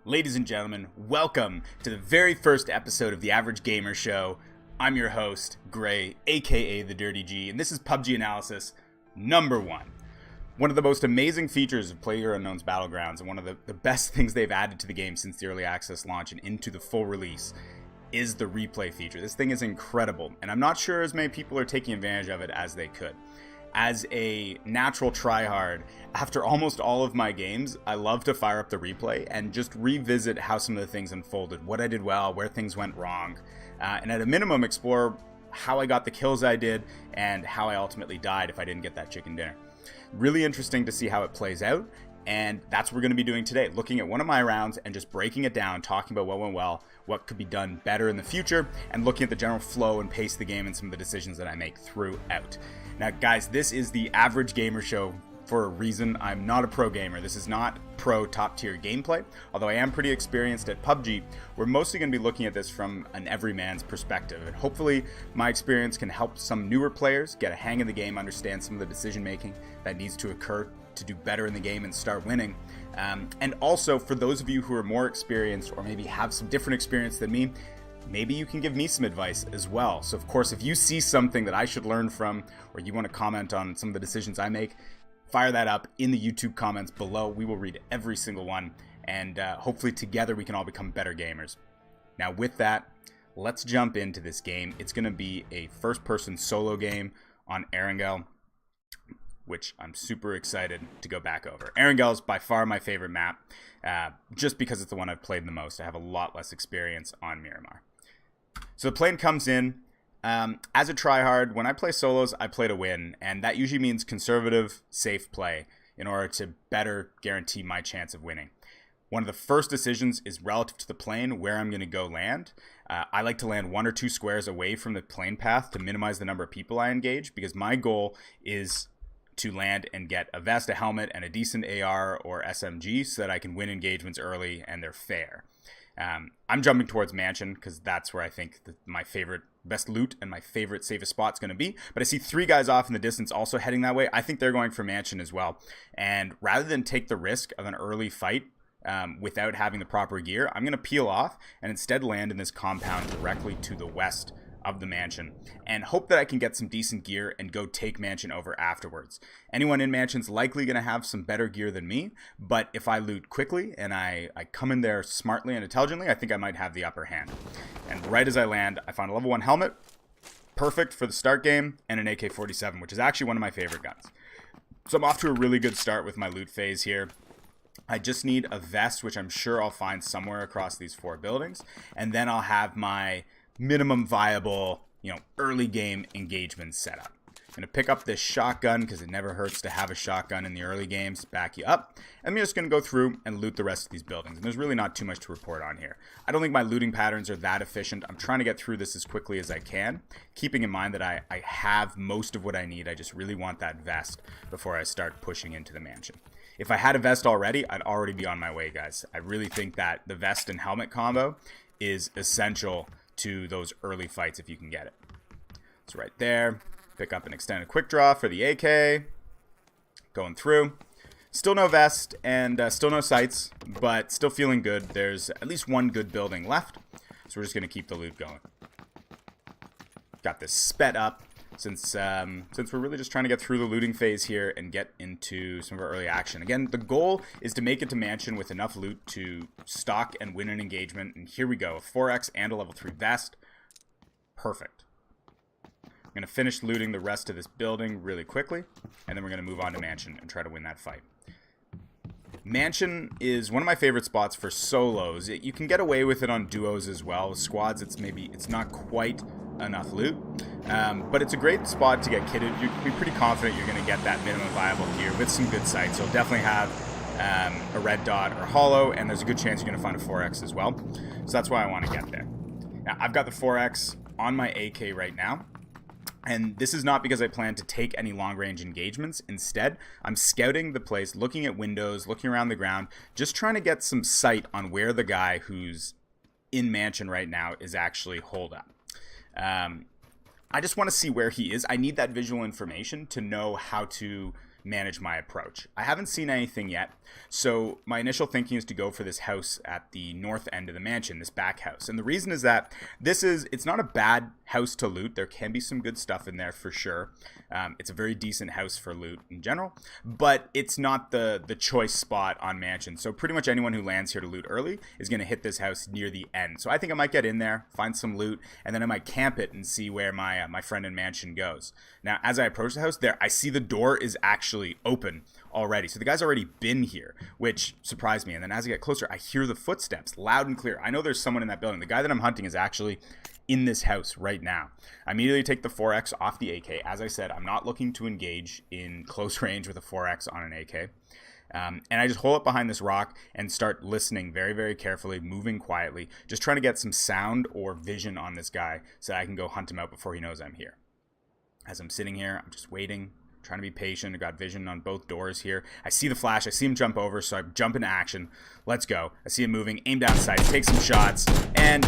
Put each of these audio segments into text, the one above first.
Ladies and gentlemen, welcome to the very first episode of the Average Gamer Show. I'm your host, Gray, aka ThaDirtyG, and this is PUBG Analysis number 1. One of the most amazing features of PlayerUnknown's Battlegrounds, and one of the best things they've added to the game since the early access launch and into the full release, is the replay feature. This thing is incredible, and I'm not sure as many people are taking advantage of it as they could. As a natural tryhard, after almost all of my games, I love to fire up the replay and just revisit how some of the things unfolded, what I did well, where things went wrong, and at a minimum explore how I got the kills I did and how I ultimately died if I didn't get that chicken dinner. Really interesting to see how it plays out, and that's what we're going to be doing today, looking at one of my rounds and just breaking it down, talking about what went well, what could be done better in the future, and looking at the general flow and pace of the game and some of the decisions that I make throughout. Now guys, this is the Average Gamer Show for a reason. I'm not a pro gamer. This is not pro top tier gameplay, although I am pretty experienced at PUBG. We're mostly going to be looking at this from an everyman's perspective, and hopefully my experience can help some newer players get a hang of the game, understand some of the decision making that needs to occur to do better in the game and start winning. And also for those of you who are more experienced or maybe have some different experience than me, maybe you can give me some advice as well. So of course, if you see something that I should learn from, or you want to comment on some of the decisions I make, fire that up in the YouTube comments below. We will read every single one, and hopefully together we can all become better gamers. Now with that, let's jump into this game. It's going to be a first-person solo game on Erangel, which I'm super excited to go back over. Erangel is by far my favorite map, just because it's the one I've played the most. I have a lot less experience on Miramar. So the plane comes in. As a tryhard, when I play solos, I play to win, and that usually means conservative, safe play in order to better guarantee my chance of winning. One of the first decisions is relative to the plane, where I'm going to go land. I like to land 1 or 2 squares away from the plane path to minimize the number of people I engage, because my goal is to land and get a vest, a helmet, and a decent AR or SMG so that I can win engagements early and they're fair. I'm jumping towards Mansion because that's where I think my favorite best loot and my favorite safest spot's going to be. But I see 3 guys off in the distance also heading that way. I think they're going for Mansion as well. And rather than take the risk of an early fight without having the proper gear, I'm going to peel off and instead land in this compound directly to the west of the Mansion and hope that I can get some decent gear and go take Mansion over afterwards. Anyone in Mansion's likely going to have some better gear than me, but if I loot quickly and I come in there smartly and intelligently, I think I might have the upper hand. And right as I land, I found a level 1 helmet, perfect for the start game, and an AK-47, which is actually one of my favorite guns. So I'm off to a really good start with my loot phase here. I just need a vest, which I'm sure I'll find somewhere across these 4 buildings, and then I'll have my minimum viable, early game engagement setup. I'm going to pick up this shotgun because it never hurts to have a shotgun in the early games to back you up. And I'm just going to go through and loot the rest of these buildings. And there's really not too much to report on here. I don't think my looting patterns are that efficient. I'm trying to get through this as quickly as I can, keeping in mind that I have most of what I need. I just really want that vest before I start pushing into the Mansion. If I had a vest already, I'd already be on my way, guys. I really think that the vest and helmet combo is essential to those early fights if you can get it. So right there, pick up an extended quick draw for the AK. Going through. Still no vest and still no sights, but still feeling good. There's at least 1 good building left, so we're just going to keep the loot going. Got this sped up since we're really just trying to get through the looting phase here and get into some of our early action. Again, the goal is to make it to Mansion with enough loot to stock and win an engagement, and here we go, a 4x and a level 3 vest. Perfect. I'm going to finish looting the rest of this building really quickly, and then we're going to move on to Mansion and try to win that fight. Mansion is one of my favorite spots for solos. You can get away with it on duos as well. With squads, it's not quite enough loot, but it's a great spot to get kitted. You can be pretty confident you're going to get that minimum viable gear with some good sights. You'll definitely have a red dot or hollow, and there's a good chance you're going to find a 4x as well. So that's why I want to get there. Now, I've got the 4x on my AK right now. And this is not because I plan to take any long-range engagements. Instead, I'm scouting the place, looking at windows, looking around the ground, just trying to get some sight on where the guy who's in Mansion right now is actually holed up. I just want to see where he is. I need that visual information to know how to manage my approach. I haven't seen anything yet, so my initial thinking is to go for this house at the north end of the mansion, this back house. And the reason is that it's not a bad house to loot. There can be some good stuff in there for sure. It's a very decent house for loot in general, but it's not the choice spot on mansion. So pretty much anyone who lands here to loot early is going to hit this house near the end. So I think I might get in there, find some loot, and then I might camp it and see where my friend in mansion goes. Now, as I approach the house there, I see the door is actually open already. So the guy's already been here, which surprised me. And then as I get closer, I hear the footsteps loud and clear. I know there's someone in that building. The guy that I'm hunting is actually in this house right now. I immediately take the 4X off the AK. As I said, I'm not looking to engage in close range with a 4X on an AK. And I just hold up behind this rock and start listening very, very carefully, moving quietly, just trying to get some sound or vision on this guy so that I can go hunt him out before he knows I'm here. As I'm sitting here, I'm just waiting, trying to be patient. I got vision on both doors here. I see the flash. I see him jump over, so I jump into action. Let's go. I see him moving, aim down sights, take some shots, and,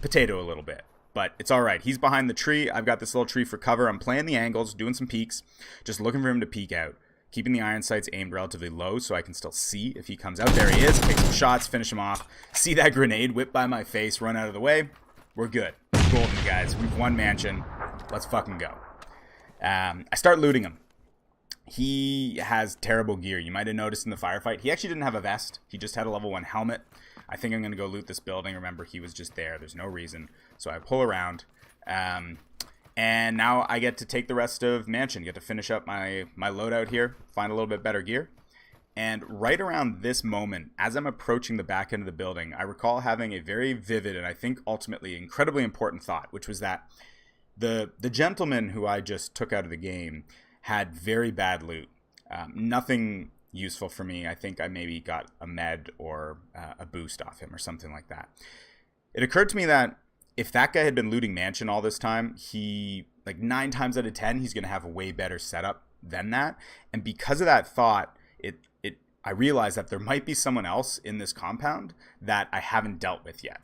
potato a little bit. But it's all right. He's behind the tree. I've got this little tree for cover. I'm playing the angles, doing some peeks, just looking for him to peek out. Keeping the iron sights aimed relatively low so I can still see if he comes out. There he is. Take some shots, finish him off. See that grenade whip by my face, run out of the way. We're good. Golden, guys. We've won mansion. Let's fucking go. I start looting him. He has terrible gear. You might have noticed in the firefight. He actually didn't have a vest. He just had a level 1 helmet. I think I'm going to go loot this building. Remember, he was just there. There's no reason. So I pull around. And now I get to take the rest of mansion. Get to finish up my loadout here. Find a little bit better gear. And right around this moment, as I'm approaching the back end of the building, I recall having a very vivid and I think ultimately incredibly important thought, which was that the gentleman who I just took out of the game had very bad loot. Nothing useful for me. I think I maybe got a med or a boost off him or something like that. It occurred to me that if that guy had been looting mansion all this time, he, like 9 times out of 10, he's going to have a way better setup than that. And because of that thought, I realized that there might be someone else in this compound that I haven't dealt with yet.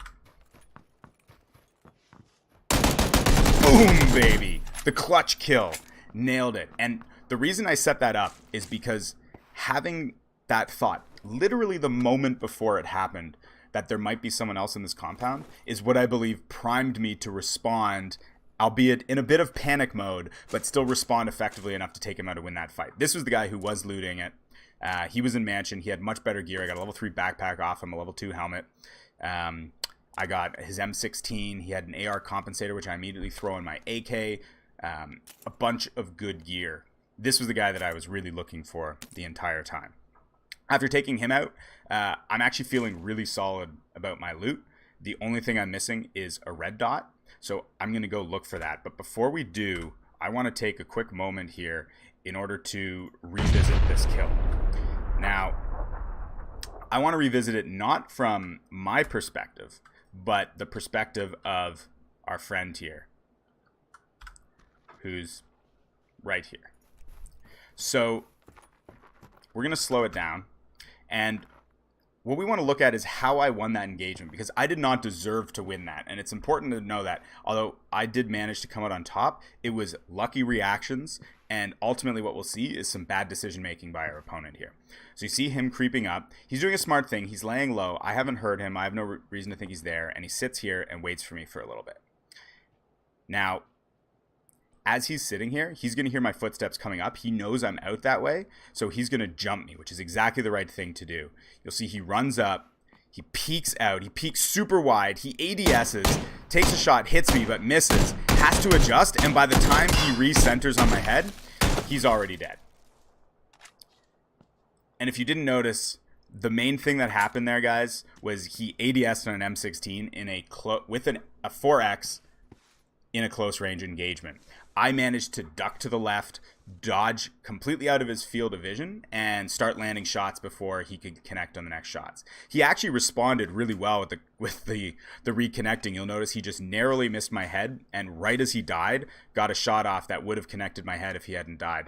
Boom, baby. The clutch kill. Nailed it. And the reason I set that up is because having that thought, literally the moment before it happened, that there might be someone else in this compound, is what I believe primed me to respond, albeit in a bit of panic mode, but still respond effectively enough to take him out and win that fight. This was the guy who was looting it. He was in mansion. He had much better gear. I got a level 3 backpack off him, a level 2 helmet. I got his M16. He had an AR compensator, which I immediately throw in my AK. A bunch of good gear. This was the guy that I was really looking for the entire time. After taking him out, I'm actually feeling really solid about my loot. The only thing I'm missing is a red dot, so I'm going to go look for that. But before we do, I want to take a quick moment here in order to revisit this kill. Now, I want to revisit it not from my perspective, but the perspective of our friend here, who's right here. So we're going to slow it down. And what we want to look at is how I won that engagement, because I did not deserve to win that. And it's important to know that although I did manage to come out on top, it was lucky reactions. And ultimately what we'll see is some bad decision making by our opponent here. So you see him creeping up. He's doing a smart thing. He's laying low. I haven't heard him. I have no reason to think he's there. And he sits here and waits for me for a little bit. Now, as he's sitting here, he's going to hear my footsteps coming up. He knows I'm out that way, so he's going to jump me, which is exactly the right thing to do. You'll see he runs up, he peeks out, he peeks super wide, he ADSs, takes a shot, hits me, but misses, has to adjust, and by the time he recenters on my head, he's already dead. And if you didn't notice, the main thing that happened there, guys, was he ADS'd on an M16 with a 4X in a close range engagement. I managed to duck to the left, dodge completely out of his field of vision, and start landing shots before he could connect on the next shots. He actually responded really well with the reconnecting. You'll notice he just narrowly missed my head, and right as he died, got a shot off that would have connected my head if he hadn't died.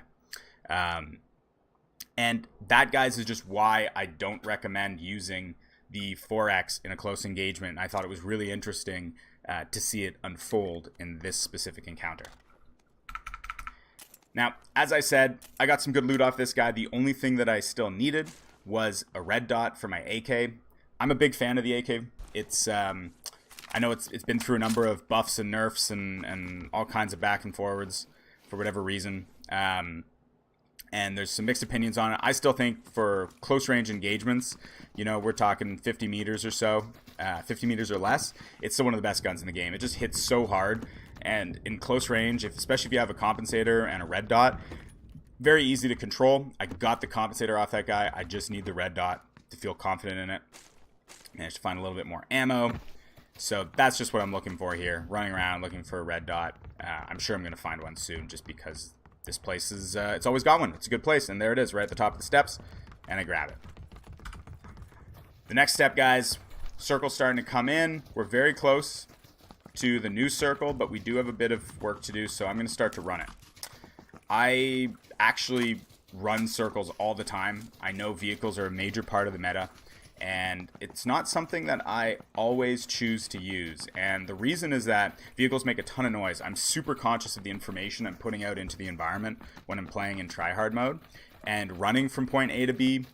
And that, guys, is just why I don't recommend using the 4X in a close engagement. I thought it was really interesting to see it unfold in this specific encounter. Now, as I said, I got some good loot off this guy. The only thing that I still needed was a red dot for my AK. I'm a big fan of the AK. It's I know it's been through a number of buffs and nerfs and all kinds of back and forwards for whatever reason. And there's some mixed opinions on it. I still think for close range engagements, you know, we're talking 50 meters or so, 50 meters or less, it's still one of the best guns in the game. It just hits so hard. And in close range, especially if you have a compensator and a red dot, very easy to control. I got the compensator off that guy. I just need the red dot to feel confident in it. Managed to find a little bit more ammo. So that's just what I'm looking for here. Running around looking for a red dot. I'm sure I'm going to find one soon just because this place is, it's always got one. It's a good place. And there it is right at the top of the steps. And I grab it. The next step, guys, circle's starting to come in. We're very close to the new circle, but we do have a bit of work to do. So I'm going to start to run it. I actually run circles all the time. I know vehicles are a major part of the meta. And it's not something that I always choose to use. And the reason is that vehicles make a ton of noise. I'm super conscious of the information I'm putting out into the environment when I'm playing in tryhard mode. And running from point A to B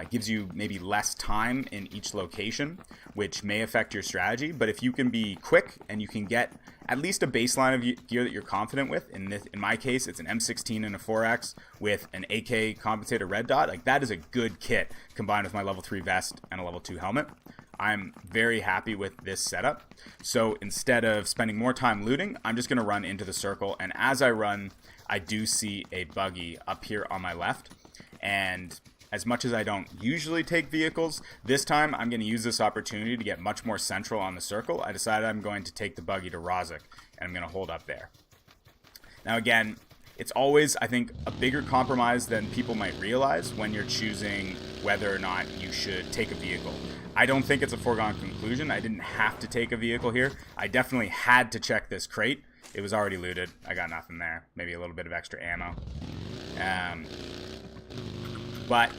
gives you maybe less time in each location, which may affect your strategy. But if you can be quick and you can get at least a baseline of gear that you're confident with, in my case, it's an M16 and a 4X with an AK compensator red dot. Like, that is a good kit combined with my level 3 vest and a level 2 helmet. I'm very happy with this setup. So instead of spending more time looting, I'm just going to run into the circle. And as I run, I do see a buggy up here on my left. And as much as I don't usually take vehicles, this time I'm going to use this opportunity to get much more central on the circle. I decided I'm going to take the buggy to Rozhik, and I'm going to hold up there. Now again, it's always, I think, a bigger compromise than people might realize when you're choosing whether or not you should take a vehicle. I don't think it's a foregone conclusion. I didn't have to take a vehicle here. I definitely had to check this crate. It was already looted. I got nothing there. Maybe a little bit of extra ammo. But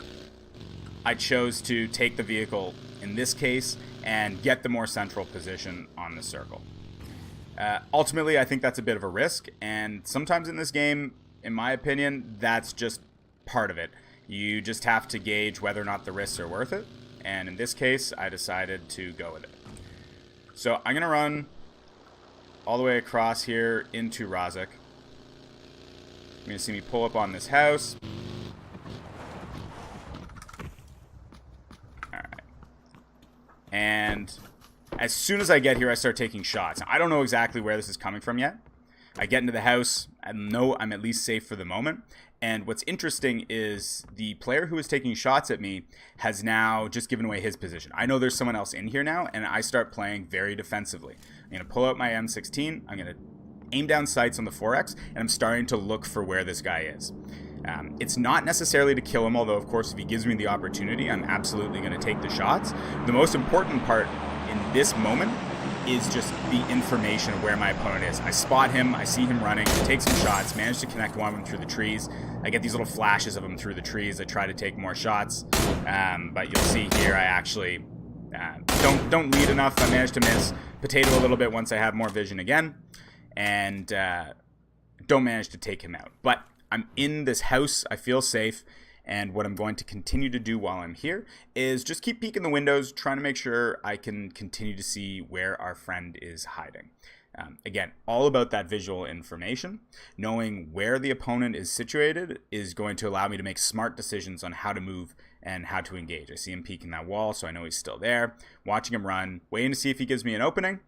I chose to take the vehicle in this case and get the more central position on the circle. Ultimately, I think that's a bit of a risk, and sometimes in this game, in my opinion, that's just part of it. You just have to gauge whether or not the risks are worth it, and in this case, I decided to go with it. So I'm going to run all the way across here into Rozhik. You're going to see me pull up on this house. And as soon as I get here, I start taking shots. Now, I don't know exactly where this is coming from yet. I get into the house. I know I'm at least safe for the moment. And what's interesting is the player who is taking shots at me has now just given away his position. I know there's someone else in here now, and I start playing very defensively. I'm going to pull out my M16. I'm going to aim down sights on the 4X, and I'm starting to look for where this guy is. It's not necessarily to kill him, although, of course, if he gives me the opportunity, I'm absolutely going to take the shots. The most important part in this moment is just the information of where my opponent is. I spot him, I see him running, I take some shots, manage to connect one of them through the trees. I get these little flashes of him through the trees. I try to take more shots, but you'll see here I actually don't lead enough. I managed to miss potato a little bit once I have more vision again, and don't manage to take him out. But I'm in this house, I feel safe, and what I'm going to continue to do while I'm here is just keep peeking the windows, trying to make sure I can continue to see where our friend is hiding. Again, all about that visual information. Knowing where the opponent is situated is going to allow me to make smart decisions on how to move and how to engage. I see him peeking that wall, so I know he's still there. Watching him run, waiting to see if he gives me an opening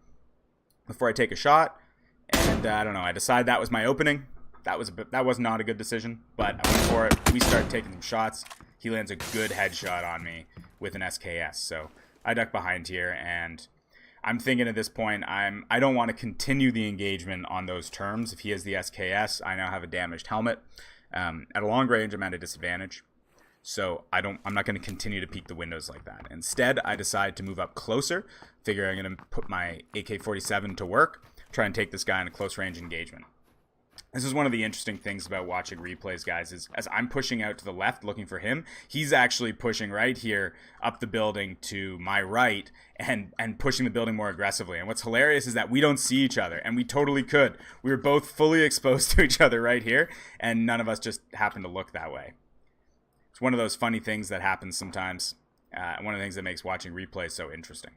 before I take a shot. And I don't know, I decided that was my opening. That was not a good decision, but I went for it. We started taking some shots. He lands a good headshot on me with an SKS. So I duck behind here, and I'm thinking at this point, I don't want to continue the engagement on those terms. If he has the SKS, I now have a damaged helmet. At a long range, I'm at a disadvantage. So I'm not going to continue to peek the windows like that. Instead, I decide to move up closer, figure I'm going to put my AK-47 to work, try and take this guy in a close range engagement. This is one of the interesting things about watching replays, guys, is as I'm pushing out to the left looking for him, he's actually pushing right here up the building to my right and pushing the building more aggressively. And what's hilarious is that we don't see each other, and we totally could. We were both fully exposed to each other right here, and none of us just happened to look that way. It's one of those funny things that happens sometimes. One of the things that makes watching replays so interesting.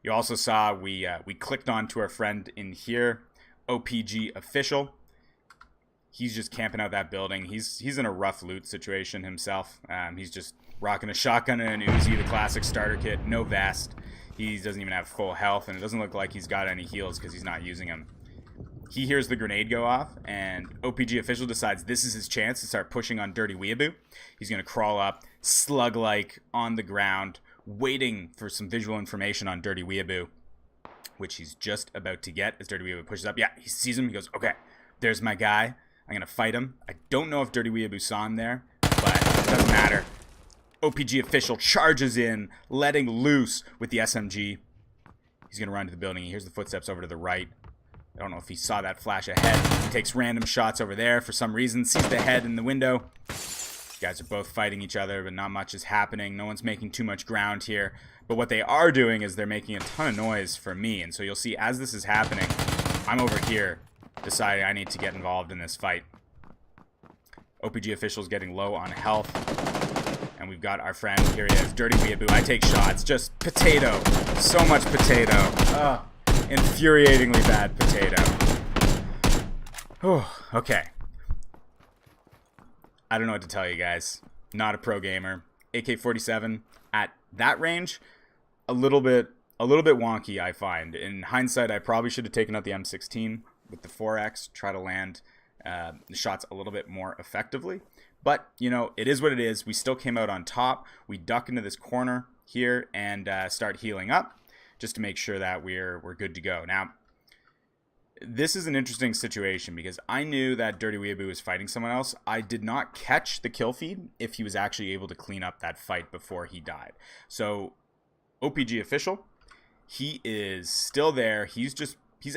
You also saw we clicked on to our friend in here, OPG Official. He's just camping out that building. He's in a rough loot situation himself. He's just rocking a shotgun and an Uzi, the classic starter kit, no vest. He doesn't even have full health, and it doesn't look like he's got any heals because he's not using them. He hears the grenade go off, and OPG Official decides this is his chance to start pushing on Dirty Weeaboo. He's going to crawl up, slug-like, on the ground, waiting for some visual information on Dirty Weeaboo, which he's just about to get as Dirty Weeaboo pushes up. Yeah, he sees him. He goes, okay, there's my guy. I'm going to fight him. I don't know if Dirty Weeaboo saw him there, but it doesn't matter. OPG Official charges in, letting loose with the SMG. He's going to run to the building. He hears the footsteps over to the right. I don't know if he saw that flash ahead. He takes random shots over there for some reason, sees the head in the window. These guys are both fighting each other, but not much is happening. No one's making too much ground here. But what they are doing is they're making a ton of noise for me. And so you'll see as this is happening, I'm over here deciding I need to get involved in this fight. OPG Official's getting low on health. And we've got our friend, here he is, Dirty Weeaboo. I take shots, just potato. So much potato. Infuriatingly bad potato. Oh, okay. I don't know what to tell you guys. Not a pro gamer. AK-47 at that range, a little bit wonky, I find. In hindsight, I probably should have taken out the M16 with the 4X, try to land the shots a little bit more effectively. But, you know, it is what it is. We still came out on top. We duck into this corner here and start healing up just to make sure that we're good to go. Now, this is an interesting situation because I knew that Dirty Weeaboo was fighting someone else. I did not catch the kill feed if he was actually able to clean up that fight before he died. So, OPG Official, he is still there. He's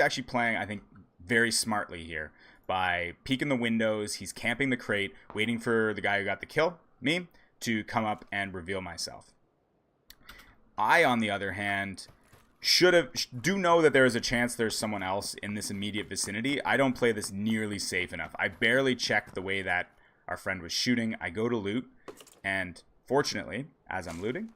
actually playing, I think, very smartly here. By peeking the windows, he's camping the crate, waiting for the guy who got the kill, me, to come up and reveal myself. I, on the other hand, do know that there is a chance there's someone else in this immediate vicinity. I don't play this nearly safe enough. I barely checked the way that our friend was shooting. I go to loot, and fortunately, as I'm looting,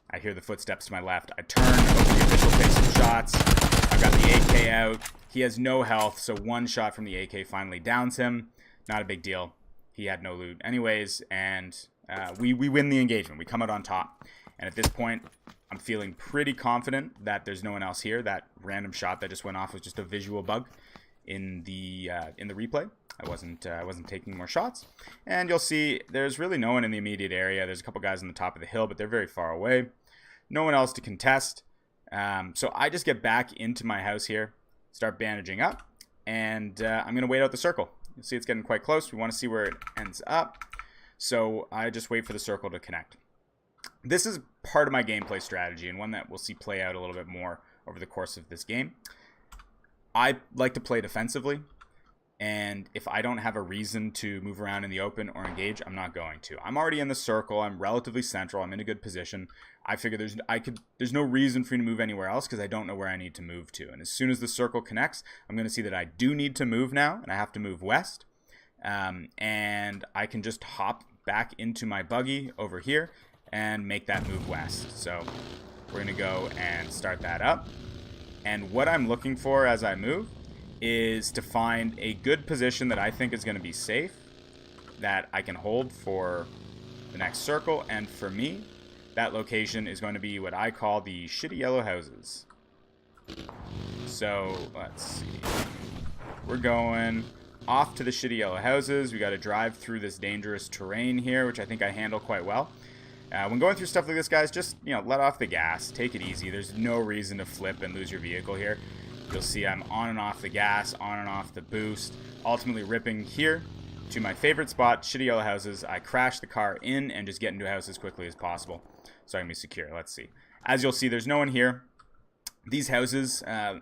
I hear the footsteps to my left. I turn, the Official takes some shots. I've got the AK out. He has no health, so one shot from the AK finally downs him. Not a big deal. He had no loot anyways, and we win the engagement. We come out on top. And at this point, I'm feeling pretty confident that there's no one else here. That random shot that just went off was just a visual bug in the replay. I wasn't taking more shots. And you'll see there's really no one in the immediate area. There's a couple guys on the top of the hill, but they're very far away. No one else to contest. So I just get back into my house here, start bandaging up, and I'm going to wait out the circle. You'll see it's getting quite close. We want to see where it ends up. So I just wait for the circle to connect. This is part of my gameplay strategy, and one that we'll see play out a little bit more over the course of this game. I like to play defensively, and if I don't have a reason to move around in the open or engage, I'm not going to. I'm already in the circle. I'm relatively central. I'm in a good position. I figure there's no reason for me to move anywhere else because I don't know where I need to move to. And as soon as the circle connects, I'm going to see that I do need to move now, and I have to move west. And I can just hop back into my buggy over here and make that move west. So we're going to go and start that up. And what I'm looking for as I move is to find a good position that I think is going to be safe, that I can hold for the next circle. And for me, that location is going to be what I call the shitty yellow houses. So let's see. We're going off to the shitty yellow houses. We got to drive through this dangerous terrain here, which I think I handle quite well. When going through stuff like this, guys, just, let off the gas. Take it easy. There's no reason to flip and lose your vehicle here. You'll see I'm on and off the gas, on and off the boost, ultimately ripping here to my favorite spot, shitty yellow houses. I crash the car in and just get into a house as quickly as possible so I can be secure. Let's see. As you'll see, there's no one here. These houses, I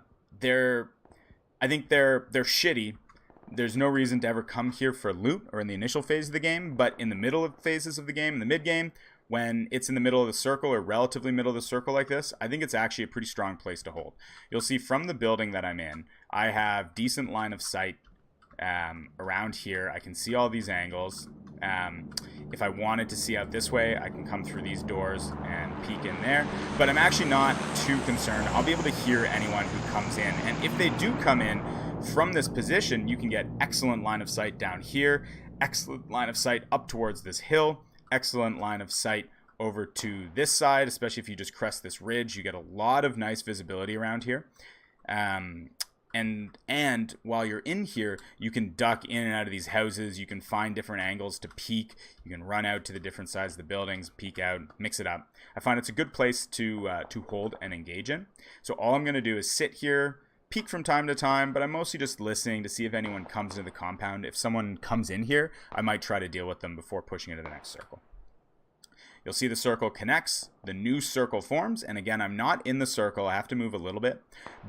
think they're shitty there's no reason to ever come here for loot or in the initial phase of the game, but in the middle of phases of the game, in the mid game, when it's in the middle of the circle or relatively middle of the circle like this, I think it's actually a pretty strong place to hold. You'll see from the building that I'm in, I have decent line of sight around here. I can see all these angles. If I wanted to see out this way, I can come through these doors and peek in there. But I'm actually not too concerned. I'll be able to hear anyone who comes in. And if they do come in from this position, you can get excellent line of sight down here, excellent line of sight up towards this hill, excellent line of sight over to this side, especially if you just crest this ridge. You get a lot of nice visibility around here. And while you're in here, you can duck in and out of these houses. You can find different angles to peek. You can run out to the different sides of the buildings, peek out, mix it up. I find it's a good place to hold and engage in. So all I'm going to do is sit here, peek from time to time, but I'm mostly just listening to see if anyone comes into the compound. If someone comes in here, I might try to deal with them before pushing into the next circle. You'll see the circle connects, the new circle forms, and again, I'm not in the circle. I have to move a little bit,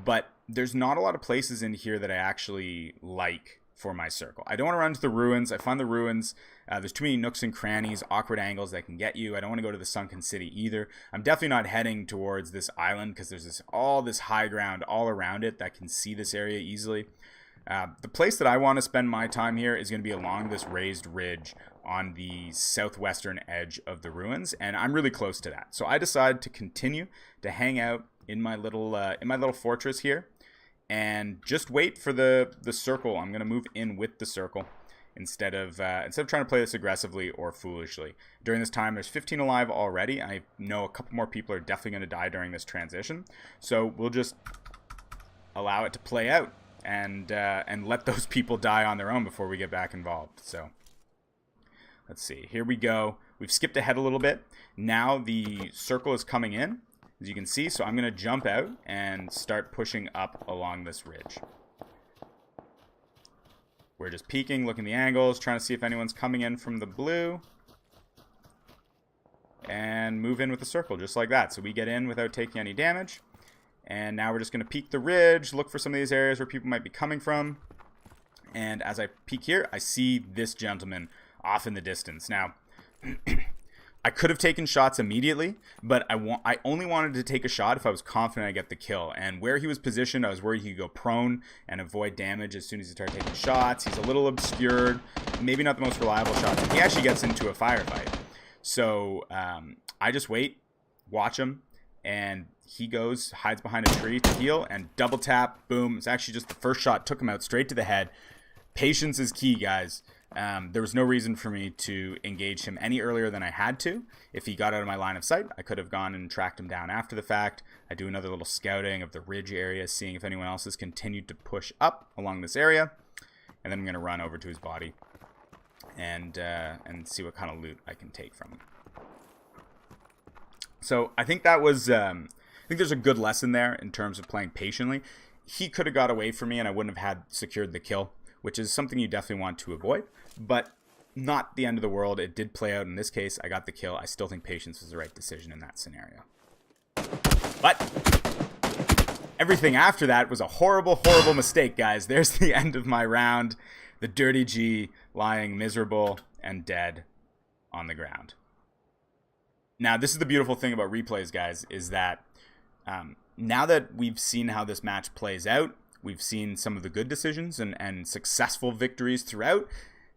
but there's not a lot of places in here that I actually like for my circle. I don't want to run to the ruins. I find the ruins, there's too many nooks and crannies, awkward angles that can get you. I don't want to go to the sunken city either. I'm definitely not heading towards this island because there's all this high ground all around it that can see this area easily. The place that I want to spend my time here is going to be along this raised ridge on the southwestern edge of the ruins, and I'm really close to that. So I decide to continue to hang out in my little fortress here and just wait for the circle. I'm going to move in with the circle instead of trying to play this aggressively or foolishly. During this time, there's 15 alive already. I know a couple more people are definitely going to die during this transition, so we'll just allow it to play out and let those people die on their own before we get back involved. So let's see. Here we go. We've skipped ahead a little bit. Now the circle is coming in, as you can see. So I'm going to jump out and start pushing up along this ridge. We're just peeking, looking at the angles, trying to see if anyone's coming in from the blue. And move in with the circle, just like that. So we get in without taking any damage. And now we're just going to peek the ridge, look for some of these areas where people might be coming from. And as I peek here, I see this gentleman off in the distance. Now, I could have taken shots immediately, but I only wanted to take a shot if I was confident I'd get the kill. And where he was positioned, I was worried he could go prone and avoid damage as soon as he started taking shots. He's a little obscured, maybe not the most reliable shot. He actually gets into a firefight. So I just wait, watch him, and he goes, hides behind a tree to heal, and double tap, boom. It's actually just the first shot, took him out straight to the head. Patience is key, guys. There was no reason for me to engage him any earlier than I had to. If he got out of my line of sight, I could have gone and tracked him down after the fact. I do another little scouting of the ridge area, seeing if anyone else has continued to push up along this area. And then I'm going to run over to his body and see what kind of loot I can take from him. So I think that was... I think there's a good lesson there in terms of playing patiently. He could have got away from me and I wouldn't have had secured the kill, which is something you definitely want to avoid, but not the end of the world. It did play out in this case. I got the kill. I still think patience was the right decision in that scenario. But everything after that was a horrible, horrible mistake, guys. There's the end of my round. The Dirty G lying miserable and dead on the ground. Now, this is the beautiful thing about replays, guys, is that now that we've seen how this match plays out, we've seen some of the good decisions and successful victories throughout.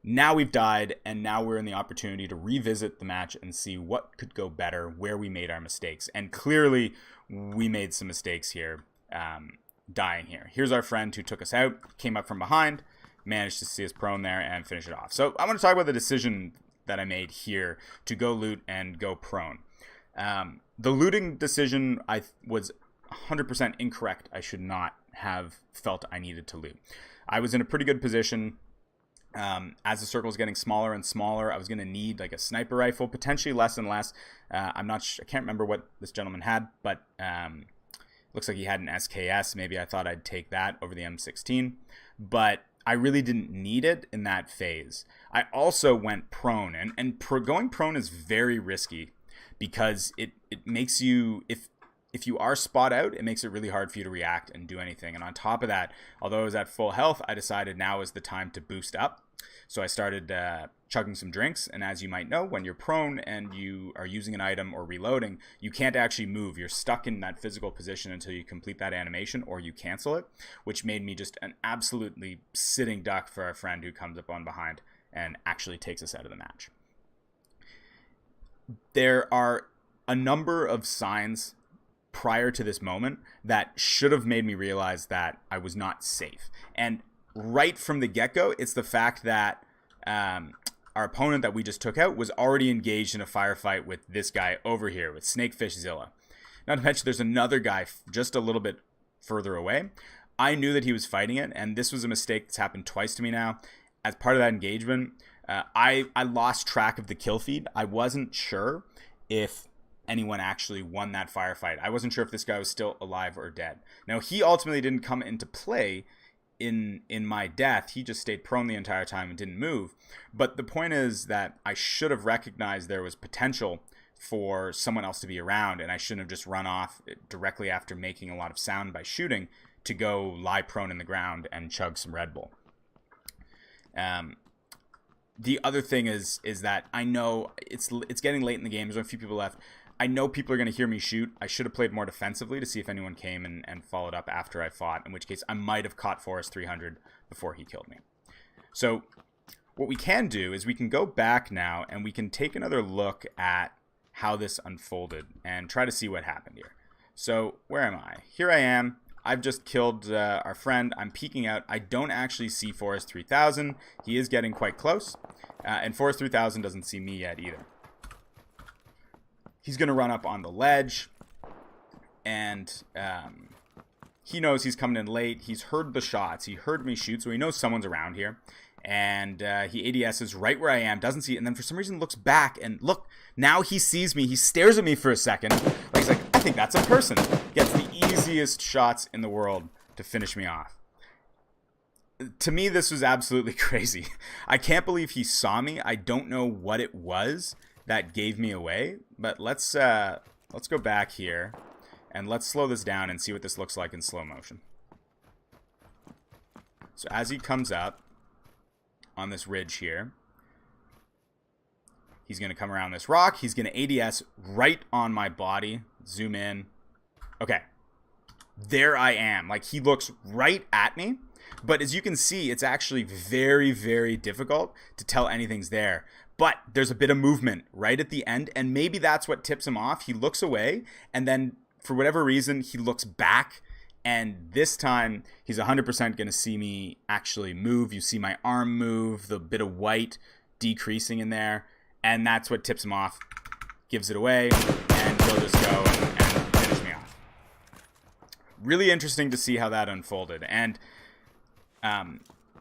Now we've died, and now we're in the opportunity to revisit the match and see what could go better, where we made our mistakes. And clearly, we made some mistakes here, dying here. Here's our friend who took us out, came up from behind, managed to see us prone there and finish it off. So I want to talk about the decision that I made here to go loot and go prone. The looting decision was 100% incorrect. I should not have felt I needed to loot. I was in a pretty good position. As the circle was getting smaller and smaller, I was going to need like a sniper rifle, potentially less and less. I can't remember what this gentleman had, but looks like he had an SKS. Maybe I thought I'd take that over the M16, but I really didn't need it in that phase. I also went prone, and going prone is very risky because it makes you, if if you are spot out, it makes it really hard for you to react and do anything. And on top of that, although I was at full health, I decided now is the time to boost up. So I started chugging some drinks, and as you might know, when you're prone and you are using an item or reloading, you can't actually move. You're stuck in that physical position until you complete that animation or you cancel it, which made me just an absolutely sitting duck for our friend who comes up on behind and actually takes us out of the match. There are a number of signs prior to this moment that should have made me realize that I was not safe. And right from the get-go, it's the fact that our opponent that we just took out was already engaged in a firefight with this guy over here, with Snakefishzilla. Not to mention there's another guy just a little bit further away. I knew that he was fighting it, and this was a mistake that's happened twice to me now. As part of that engagement, I lost track of the kill feed. I wasn't sure if anyone actually won that firefight. I wasn't sure if this guy was still alive or dead. Now, he ultimately didn't come into play in my death. He just stayed prone the entire time and didn't move. But the point is that I should have recognized there was potential for someone else to be around, and I shouldn't have just run off directly after making a lot of sound by shooting to go lie prone in the ground and chug some Red Bull. The other thing is that I know it's getting late in the game. There's only a few people left. I know people are going to hear me shoot. I should have played more defensively to see if anyone came and followed up after I fought, in which case I might have caught Forest 300 before he killed me. So what we can do is we can go back now and we can take another look at how this unfolded and try to see what happened here. So where am I? Here I am. I've just killed our friend. I'm peeking out. I don't actually see Forest 3000. He is getting quite close. And Forest 3000 doesn't see me yet either. He's going to run up on the ledge, and he knows he's coming in late. He's heard the shots. He heard me shoot, so he knows someone's around here. And he ADS's right where I am, doesn't see it, and then for some reason looks back, and look, now he sees me. He stares at me for a second. Like he's like, I think that's a person. Gets the easiest shots in the world to finish me off. To me, this was absolutely crazy. I can't believe he saw me. I don't know what it was that gave me away, but let's go back here and let's slow this down and see what this looks like in slow motion. So as he comes up on this ridge here, he's going to come around this rock. He's going to ADS right on my body. Zoom in. Okay, there I am. Like, he looks right at me, but as you can see, it's actually very, very difficult to tell anything's there. But there's a bit of movement right at the end, and maybe that's what tips him off. He looks away, and then for whatever reason, he looks back, and this time he's 100% going to see me actually move. You see my arm move, the bit of white decreasing in there, and that's what tips him off, gives it away, and he'll just go and finish me off. Really interesting to see how that unfolded, and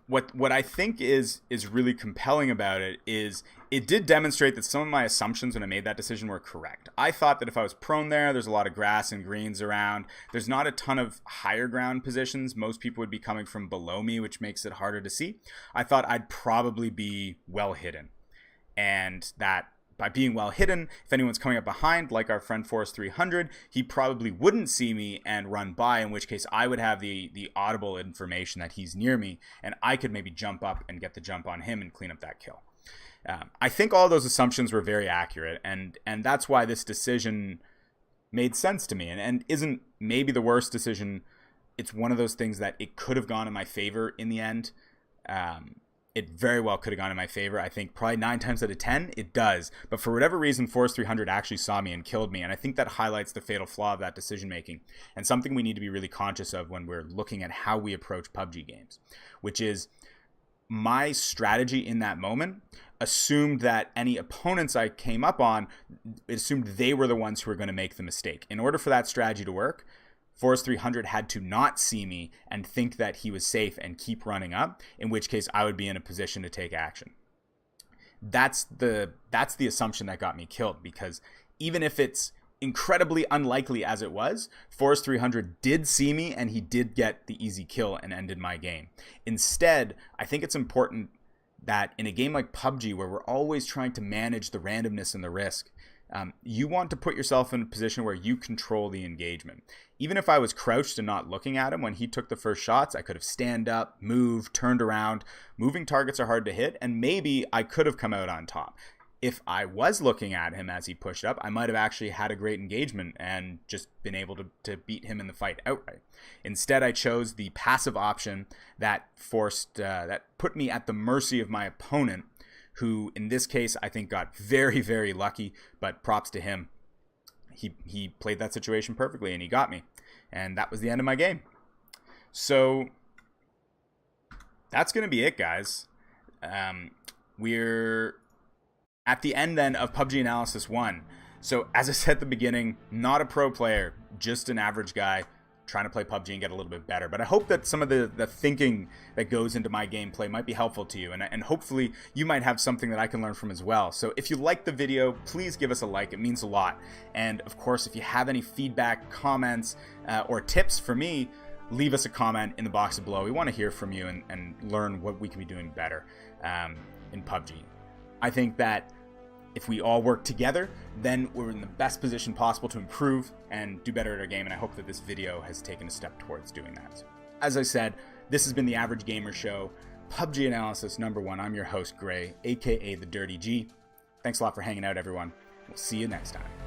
what I think is really compelling about it is it did demonstrate that some of my assumptions when I made that decision were correct. I thought that if I was prone there's a lot of grass and greens around. There's not a ton of higher ground positions. Most people would be coming from below me, which makes it harder to see. I thought I'd probably be well hidden, and that by being well hidden, if anyone's coming up behind, like our friend Forest 300, he probably wouldn't see me and run by, in which case I would have the audible information that he's near me, and I could maybe jump up and get the jump on him and clean up that kill. I think all those assumptions were very accurate, and that's why this decision made sense to me, and isn't maybe the worst decision. It's one of those things that it could have gone in my favor in the end. It very well could have gone in my favor. I think probably 9 times out of 10, it does. But for whatever reason, Forest 300 actually saw me and killed me. And I think that highlights the fatal flaw of that decision making, and something we need to be really conscious of when we're looking at how we approach PUBG games, which is my strategy in that moment assumed that any opponents I came up on, it assumed they were the ones who were going to make the mistake. In order for that strategy to work, Forest 300 had to not see me and think that he was safe and keep running up, in which case I would be in a position to take action. That's the assumption that got me killed, because even if it's incredibly unlikely as it was, Forest 300 did see me and he did get the easy kill and ended my game. Instead, I think it's important that in a game like PUBG, where we're always trying to manage the randomness and the risk, You want to put yourself in a position where you control the engagement. Even if I was crouched and not looking at him when he took the first shots, I could have stand up, moved, turned around. Moving targets are hard to hit, and maybe I could have come out on top. If I was looking at him as he pushed up, I might have actually had a great engagement and just been able to beat him in the fight outright. Instead, I chose the passive option that put me at the mercy of my opponent, who in this case I think got very, very lucky, but props to him. He played that situation perfectly and he got me. And that was the end of my game. So that's going to be it, guys. We're at the end then of PUBG Analysis 1. So as I said at the beginning, not a pro player, just an average guy trying to play PUBG and get a little bit better. But I hope that some of the thinking that goes into my gameplay might be helpful to you. And hopefully you might have something that I can learn from as well. So if you like the video, please give us a like. It means a lot. And of course, if you have any feedback, comments, or tips for me, leave us a comment in the box below. We want to hear from you and learn what we can be doing better in PUBG. I think that if we all work together, then we're in the best position possible to improve and do better at our game, and I hope that this video has taken a step towards doing that. As I said, this has been the Average Gamer Show, PUBG Analysis number 1. I'm your host, Gray, aka ThaDirtyG. Thanks a lot for hanging out, everyone. We'll see you next time.